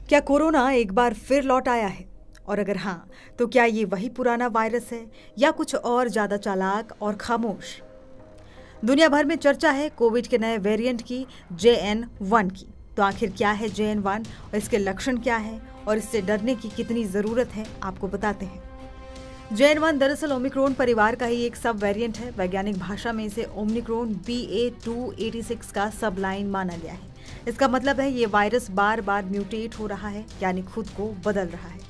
क्या कोरोना एक बार फिर लौट आया है? और अगर हाँ, तो क्या ये वही पुराना वायरस है या कुछ और ज्यादा चालाक और खामोश? दुनिया भर में चर्चा है कोविड के नए वेरिएंट की, JN.1 की। तो आखिर क्या है JN.1 और इसके लक्षण क्या है और इससे डरने की कितनी जरूरत है, आपको बताते हैं। JN.1 दरअसल ओमिक्रॉन परिवार का ही एक सब वेरिएंट है। वैज्ञानिक भाषा में इसे ओमिक्रॉन BA.2.86 का सब लाइन माना गया है। इसका मतलब है ये वायरस बार बार म्यूटेट हो रहा है, यानी खुद को बदल रहा है।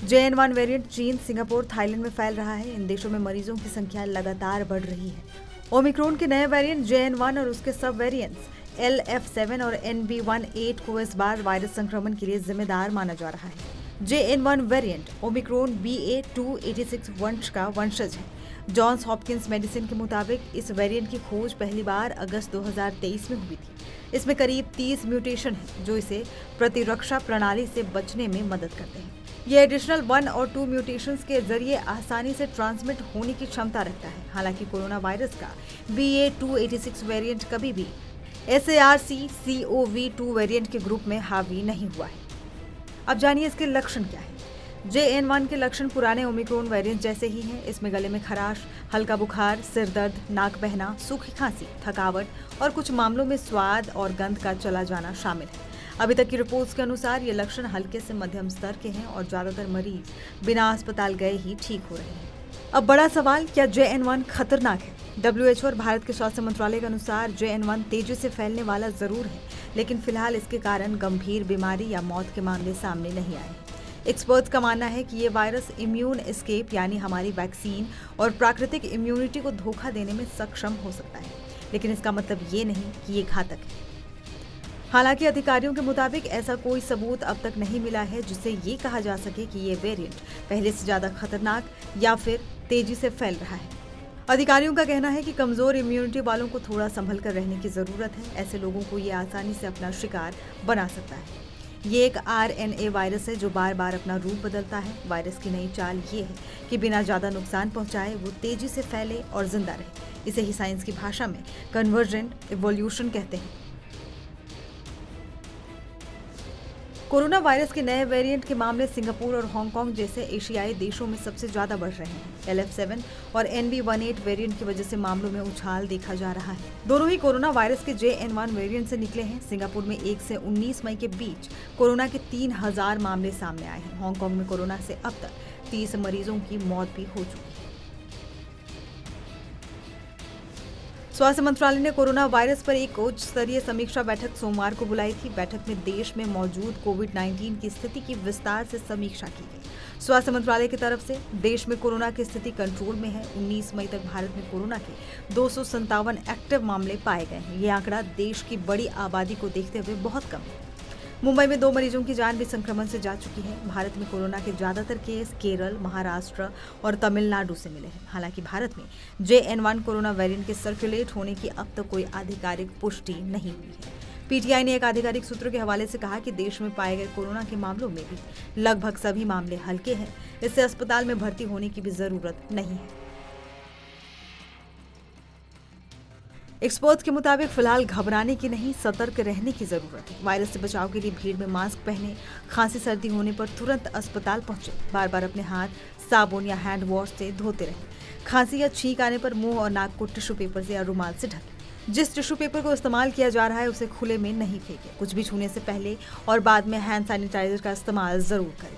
JN.1 वेरिएंट चीन, सिंगापुर, थाईलैंड में फैल रहा है। इन देशों में मरीजों की संख्या लगातार बढ़ रही है। ओमिक्रॉन के नए वेरिएंट JN.1 और उसके सब वेरिएंट्स LF7 और NB.1.8 को इस बार वायरस संक्रमण के लिए जिम्मेदार माना जा रहा है। JN.1 वेरिएंट ओमिक्रॉन BA.2.86 वंश का वंशज है। जॉन्स हॉपकिंस मेडिसिन के मुताबिक इस वेरिएंट की खोज पहली बार अगस्त 2023 में हुई थी। इसमें करीब 30 म्यूटेशन हैं जो इसे प्रतिरक्षा प्रणाली से बचने में मदद करते हैं। ये एडिशनल 1 और 2 म्यूटेशंस के जरिए आसानी से ट्रांसमिट होने की क्षमता रखता है। हालांकि कोरोना वायरस का BA.2.86 वेरिएंट कभी भी SARS-CoV-2 वेरिएंट के ग्रुप में हावी नहीं हुआ है। अब जानिए इसके लक्षण क्या है। JN.1 के लक्षण पुराने ओमिक्रॉन वेरिएंट जैसे ही हैं। इसमें गले में खराश, हल्का बुखार, सिर दर्द, नाक बहना, सूखी खांसी, थकावट और कुछ मामलों में स्वाद और गंध का चला जाना शामिल है। अभी तक की रिपोर्ट्स के अनुसार ये लक्षण हल्के से मध्यम स्तर के हैं और ज्यादातर मरीज बिना अस्पताल गए ही ठीक हो रहे हैं। अब बड़ा सवाल, क्या JN.1 खतरनाक है? WHO और भारत के स्वास्थ्य मंत्रालय के अनुसार JN.1 तेजी से फैलने वाला जरूर है, लेकिन फिलहाल इसके कारण गंभीर बीमारी या मौत के मामले सामने नहीं आए हैं। एक्सपर्ट्स का मानना है कि ये वायरस इम्यून एस्केप यानी हमारी वैक्सीन और प्राकृतिक इम्यूनिटी को धोखा देने में सक्षम हो सकता है, लेकिन इसका मतलब ये नहीं कि ये घातक है। हालांकि अधिकारियों के मुताबिक ऐसा कोई सबूत अब तक नहीं मिला है जिससे ये कहा जा सके कि ये वेरिएंट पहले से ज्यादा खतरनाक या फिर तेजी से फैल रहा है। अधिकारियों का कहना है कि कमजोर इम्यूनिटी वालों को थोड़ा संभल कर रहने की जरूरत है। ऐसे लोगों को ये आसानी से अपना शिकार बना सकता है। ये एक RNA वायरस है जो बार बार अपना रूप बदलता है। वायरस की नई चाल ये है कि बिना ज्यादा नुकसान पहुंचाए वो तेजी से फैले और जिंदा रहे। इसे ही साइंस की भाषा में कन्वर्जेंट इवोल्यूशन कहते हैं। कोरोना वायरस के नए वेरिएंट के मामले सिंगापुर और हांगकांग जैसे एशियाई देशों में सबसे ज्यादा बढ़ रहे हैं। LF7 और NB.1.8 वेरिएंट की वजह से मामलों में उछाल देखा जा रहा है। दोनों ही कोरोना वायरस के JN.1 वेरिएंट से निकले हैं। सिंगापुर में 1 से 19 मई के बीच कोरोना के 3000 मामले सामने आए हैं। हांगकांग में कोरोना से अब तक 30 मरीजों की मौत भी हो चुकी है। स्वास्थ्य मंत्रालय ने कोरोना वायरस पर एक उच्च स्तरीय समीक्षा बैठक सोमवार को बुलाई थी। बैठक में देश में मौजूद कोविड-19 की स्थिति की विस्तार से समीक्षा की गई। स्वास्थ्य मंत्रालय की तरफ से देश में कोरोना की स्थिति कंट्रोल में है। 19 मई तक भारत में कोरोना के 257 एक्टिव मामले पाए गए हैं। ये आंकड़ा देश की बड़ी आबादी को देखते हुए बहुत कम है। मुंबई में 2 मरीजों की जान भी संक्रमण से जा चुकी है। भारत में कोरोना के ज्यादातर केस केरल, महाराष्ट्र और तमिलनाडु से मिले हैं। हालांकि भारत में JN.1 कोरोना वेरिएंट के सर्कुलेट होने की अब तक कोई आधिकारिक पुष्टि नहीं हुई है। PTI ने एक आधिकारिक सूत्र के हवाले से कहा कि देश में पाए गए कोरोना के मामलों में भी लगभग सभी मामले हल्के हैं। इससे अस्पताल में भर्ती होने की भी जरूरत नहीं है। एक्सपर्ट्स के मुताबिक फिलहाल घबराने की नहीं, सतर्क रहने की जरूरत है। वायरस से बचाव के लिए भीड़ में मास्क पहने, खांसी सर्दी होने पर तुरंत अस्पताल पहुंचे, बार बार अपने हाथ साबुन या हैंड वॉश से धोते रहें। खांसी या छींक आने पर मुंह और नाक को टिश्यू पेपर से या रुमाल से ढकें। जिस टिश्यू पेपर को इस्तेमाल किया जा रहा है उसे खुले में नहीं फेंकें। कुछ भी छूने से पहले और बाद में हैंड सैनिटाइजर का इस्तेमाल जरूर करें।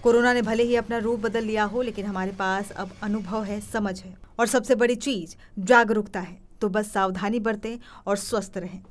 कोरोना ने भले ही अपना रूप बदल लिया हो, लेकिन हमारे पास अब अनुभव है, समझ है और सबसे बड़ी चीज जागरूकता है। तो बस सावधानी बरतें और स्वस्थ रहें।